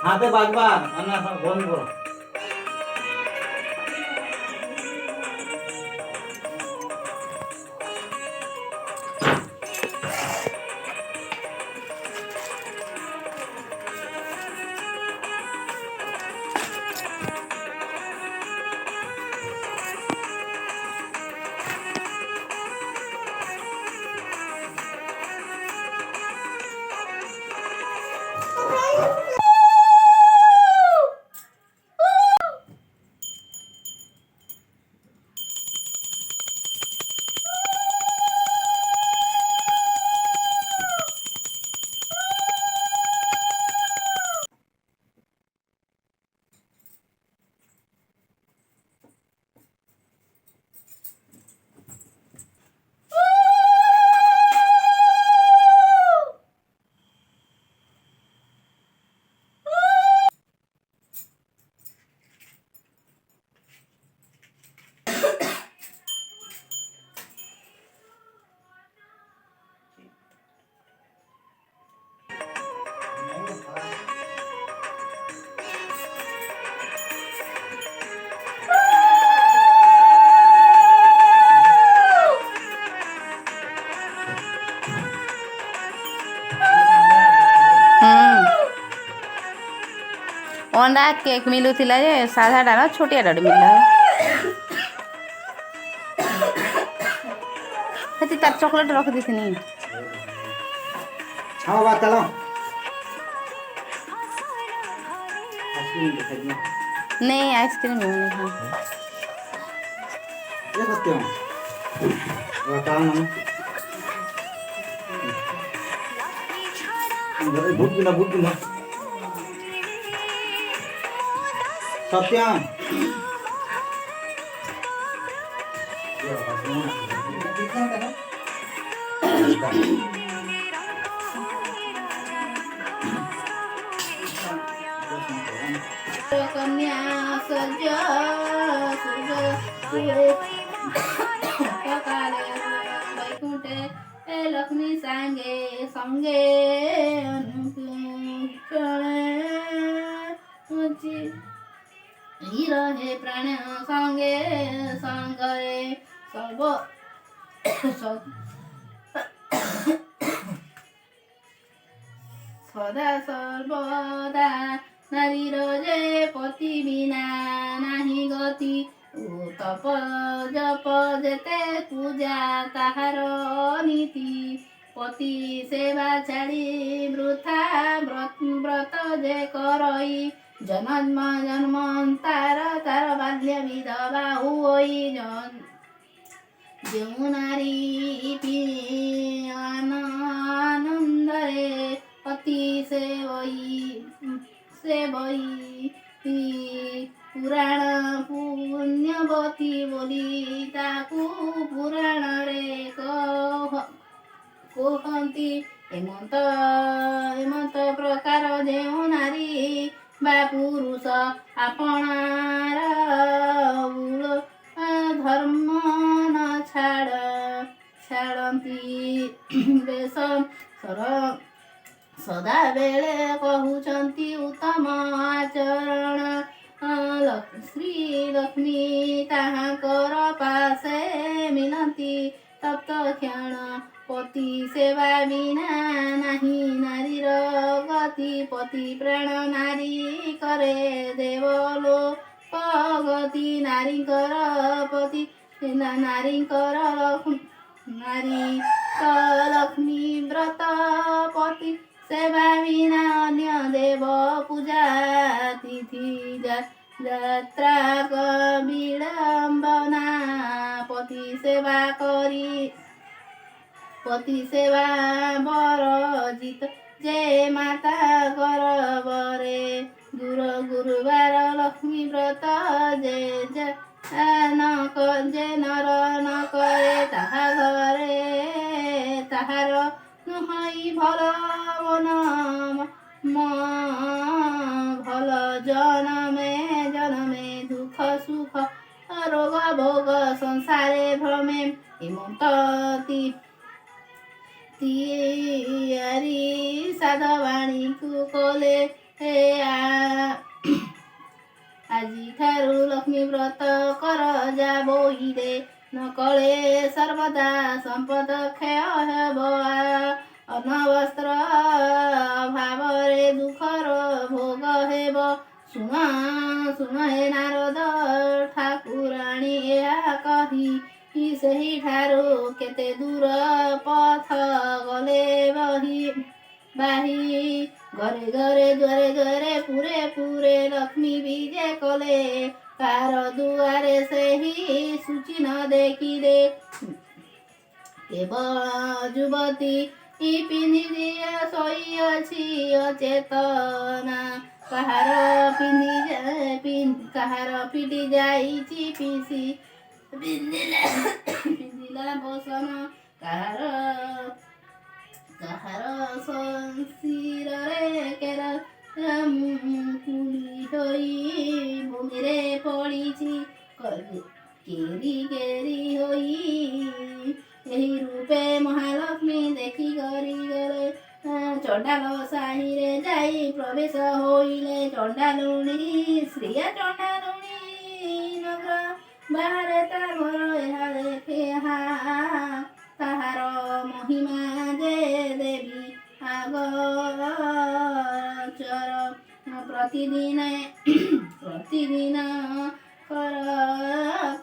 হাতে বাজবা না বন্ধ করো। अंडा केक मिलूला जे साधाटा ना छोटियाटा मिलला तार चॉकलेट रख दी हाँ बात चलो नहीं आइसक्रीम नहीं हाँ ये सकते हो बताओ ना भूत बिना सत्यम कन्या सज वैकुंठे लक्ष्मी सांगे संगे रहे प्राण संगे संगे सर्व सदा सर्वदा नारी जे पति बिना नाही गति तप जप जेते पूजा ताहार नीति पति सेवा छाड़ी वृथा व्रत जे करई जन्म जन्म तार तार बाल्य विधवा हुई जो नारी आनंदरे पति सेवई पुराण पुण्यवती बोली ताकू पुराण रे कहती एमत प्रकार जो नारी बा पुरुष आपणार धर्म न छाड़ती बेश सदा बेले कहउचंती उत्तम आचरण श्री लक्ष्मी ताहाकर पासे मिलती तप्त क्षण पति सेवा बिना नाही नारीर गति पति प्राण नारी करे देवलो गति नारीकर पति नारीकर नारी लक्ष्मी व्रत पति सेवा बिना अन्य देव पूजा तिथि यात्रा विडम्बना पति सेवा करी पति सेवा बरजित जे माता कर बरे गुरुवार लक्ष्मी व्रत जे नर न करे ताहा घरे ताहार नुहई भल भल जनमे दुख सुख रोग भोग संसारे भ्रमे हिमंती तियारी साधवाणी को कले हे ଆଜିଠାରୁ ଲକ୍ଷ୍ମୀ ବ୍ରତ କର ଯା ବୋଇଲେ ନ କଳେ ସର୍ବଦା ସମ୍ପଦ କ୍ଷୟ ହେବ ଅନବସ୍ତ୍ର ଅଭାବରେ ଦୁଃଖର ଭୋଗ ହେବ ଶୁଣ ଶୁଣ ହେ ନାରଦ ଠାକୁରାଣୀ ଏହା କହି ସେହିଠାରୁ କେତେ ଦୂର ପଥ ଗଲେ ବାହି ଘରେ ଘରେ ଦ୍ୱାରେ ଦ୍ୱାରେ ପୁରେ ପୁରେ ଲକ୍ଷ୍ମୀ ବିଜେ କଲେ କାର ଦୁଆରେ ସେହି ସୂଚି ନ ଦେଖିଲେ କେବଳ ଯୁବତୀ ପିନ୍ଧି ଶୋଇଅଛି ଅଚେତନା କାହାର ପିଟି ଯାଇଛି ପିସି ପିନ୍ଧିଲା ବସନ କାହାର ଶିରରେ କେର କୁଲି ହୋଇ ଭୂମିରେ ପଡ଼ିଛି କେରି କେରି ହୋଇ ଏହି ରୂପେ ମହାଲକ୍ଷ୍ମୀ ଦେଖି କରି ଗଲେ ଚଣ୍ଡାଳ ସାହିରେ ଯାଇ ପ୍ରବେଶ ହୋଇଲେ ଚଣ୍ଡାଲୁଣୀ ଶ୍ରୀୟା ଚଣ୍ଡାଲୁଣୀ ନଗର ବାହାରେ ତା ଘର ଏହା ଦେଖେ ତାହାର ମହିମା ଯେ ଦେବୀ ଆଗଚର ପ୍ରତିଦିନ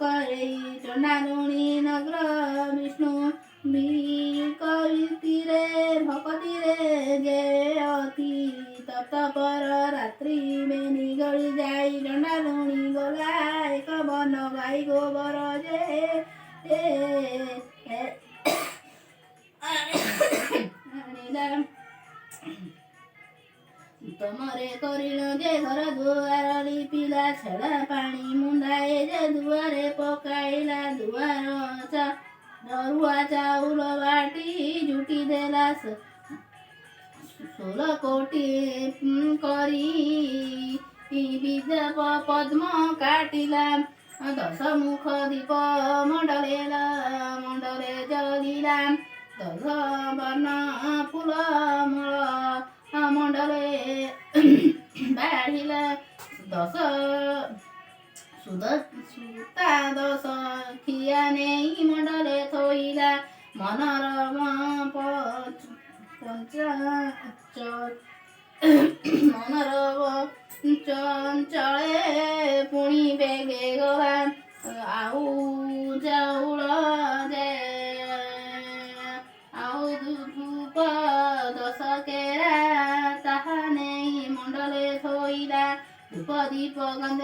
କରେ ଚଣ୍ଡାଲୁଣୀ ନଗର ବିଷ୍ଣୁ ବିକଳିତିରେ ଭକତିରେ ଯେ ଅତି ତପ୍ତପର ରାତ୍ରି ବେନି ଗଳି ଯାଇ ଚଣ୍ଡାଲୁଣୀ ଗଲା ଏକ ବନ ଗାଈ ଗୋବର ତମରେ କରିଲ ଯେ ଘର ଦୁଆର ଲିପିଲା ଛେଡ଼ା ପାଣି ମୁଣ୍ଡାଏ ଯେ ଦୁଆରେ ପକାଇଲା ଦରୁଆ ଚାଉଳ ବାଟି ଜୁଟି ଦେଲା 16 କୋଟି କରି ବିଦ୍ୟା ପଦ୍ମ କାଟିଲା 10 ମୁଖ ଦୀପ ମଣ୍ଡଳେ ଜଳିଲା 10 ବର୍ଣ୍ଣ ଫୁଲ ମଣ୍ଡଳେ ବାଢ଼ିଲା 10 ସୂତା 10 ଖିଆ ନେଇ ମଣ୍ଡଳେ ଥୋଇଲା ମନର ଚଞ୍ଚଳେ ପୁଣି ବେଗେ ଗଲା ଆଉ ଚାଉଳ ଆଉ ଧୂପ 10 କେରା ତାହା ନେଇ ମଣ୍ଡଳେ ଥୋଇଲା ଧୂପ ଦୀପ ଗନ୍ଧ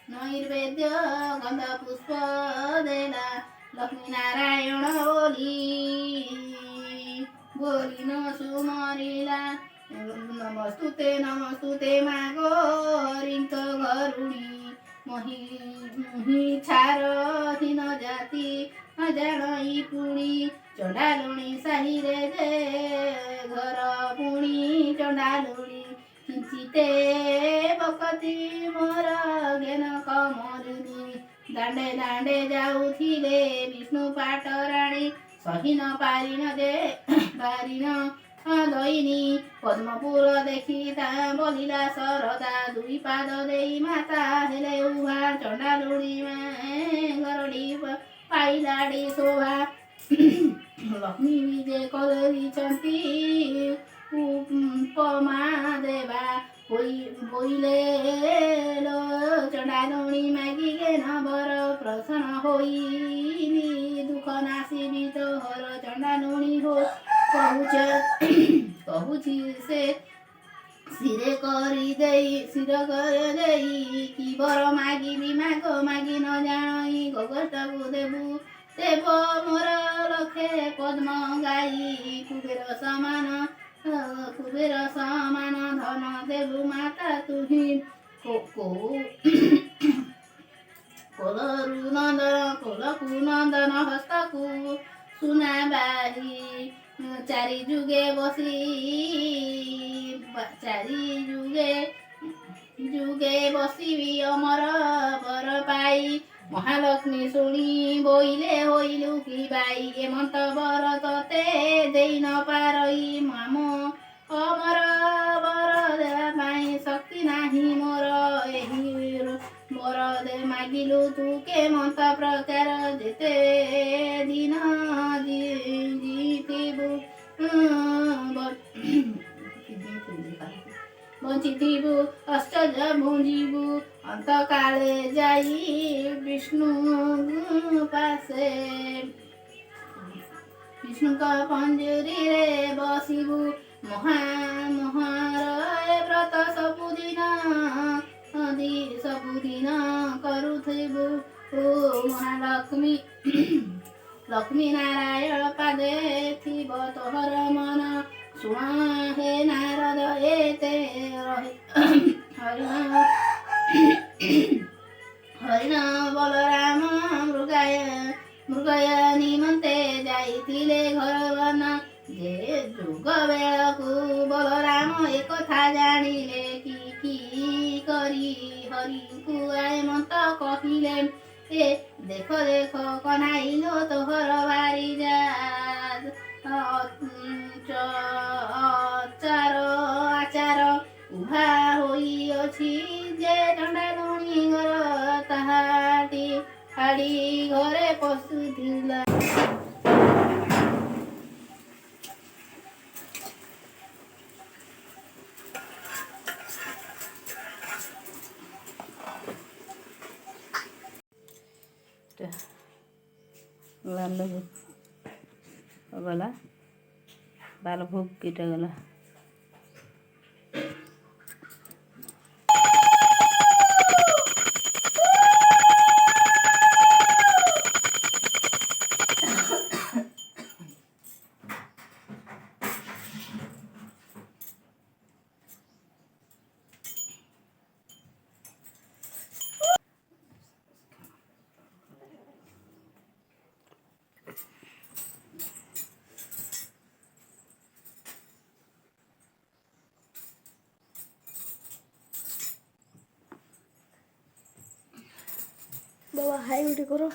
ନୈବେଦ୍ୟ ଗନ୍ଧ ପୁଷ୍ପ ଦେଲା ଲକ୍ଷ୍ମୀ ନାରାୟଣ ବୋଲି ନ ସୁମରିଲା ନମସ୍ତୁତେ ମା ଗୌରୀଙ୍କ ଘରୁଣୀ ମୁହିଁ ଛାର ହୀନ ଜାତି ଜାଣଇ ପୁଣି ଚଣ୍ଡାଲୁଣୀ ସାହିରେ ଯେ ଘର ପୁଣି ଚଣ୍ଡାଲୁଣୀ କିଞ୍ଚିତେ ବକତି ମୋର ଜ୍ଞାନ କମରିନି ଦାଣ୍ଡେ ଦାଣ୍ଡେ ଯାଉଥିଲେ ବିଷ୍ଣୁ ପାଟରାଣୀ ସହି ନ ପାରିନ ଦଇନି ପଦ୍ମପୁର ଦେଖି ତା ବୋଲିଲା ସରଦା 2 ପାଦ ଦେଇ ମାତା ହେଲେ ଉଭା ଚଣ୍ଡାଲୁଣୀ ଘରଟି ପାଇଲାଡ଼ି ଶୋଭା ଲକ୍ଷ୍ମୀ ବିଜେ କରିଛନ୍ତି ଉପମା ଦେବା ବୋଇଲେ ଚଣ୍ଡାଲୁଣୀ ମାଗିଲେ ନବର ପ୍ରସନ୍ନ ହୋଇନି ଦୁଃଖ ନାସିବି ତୋହର ଚଣ୍ଡାଲୁଣୀ ହୋ କହୁଛି ସେ ଶିର କରି ଦେଇ କି ବର ମାଗିବି ମାଗ ମାଗି ନ ଜାଣଇ ଗୋଗଷ୍ଟକୁ ଦେବ ମୋର ଲକ୍ଷେ ପଦ୍ମ ଗାଈ କୁବେର ସମାନ ଧନ ଦେବୁ ମାତା ତୁହି କୋଲକୁ ନନ୍ଦନ ହସ୍ତକୁ ସୁନା ବାହି ଚାରି ଯୁଗେ ବସିବି ଅମର ବର ପାଇ ମହାଲକ୍ଷ୍ମୀ ଶୁଣି ବୋଇଲେ ହୋଇଲୁ କି ବାଇ ଏମନ୍ତ ବର ତତେ ଦେଇ ନ ପାରଇ ମାମ ଅମର ମାଗିଲୁ ତୁ କେମନ୍ତ ପ୍ରକାର ଯେତେ ଦିନ ଜିଥିବୁ ବଞ୍ଚିଥିବୁ ଆଶ୍ଚର୍ଯ୍ୟ ବୁଝିବୁ ଅନ୍ତକାଳେ ଯାଇ ବିଷ୍ଣୁ ପାଶେ ବିଷ୍ଣୁଙ୍କ ପଞ୍ଜୁରୀରେ ବସିବୁ ମହାର ବ୍ରତ ସବୁଦିନ କରୁଥିବୁ ମହାଲକ୍ଷ୍ମୀ ଲକ୍ଷ୍ମୀ ନାରାୟଣ ପାଦେ ଥିବ ତୋହର ମନ ଶୁଣ ହେ ନାରଦ ଏତେ ହରିଣ ବଳରାମ ମୃଗୟ ନିମନ୍ତେ ଯାଇଥିଲେ ଘରବନ ଯେ ଯୁଗ ବେଳକୁ ବଳରାମ ଏକଥା ଜାଣିଲେ କି କରି ହରିଙ୍କୁ ଏମନ୍ତ କହିଲେ ଏ ଦେଖ ଦେଖ କନାଇଲୋ ତୋହର ବାରି ଆଚାର ଉଭା ହୋଇଅଛି ଯେ ଚଣ୍ଡାଲୁଣୀ ଘର ତାହାଟି ହାଡ଼ି ଘରେ ପଶୁଥିଲା গলা বালভোগ কেটে গলা বাবা হাই উঠে করো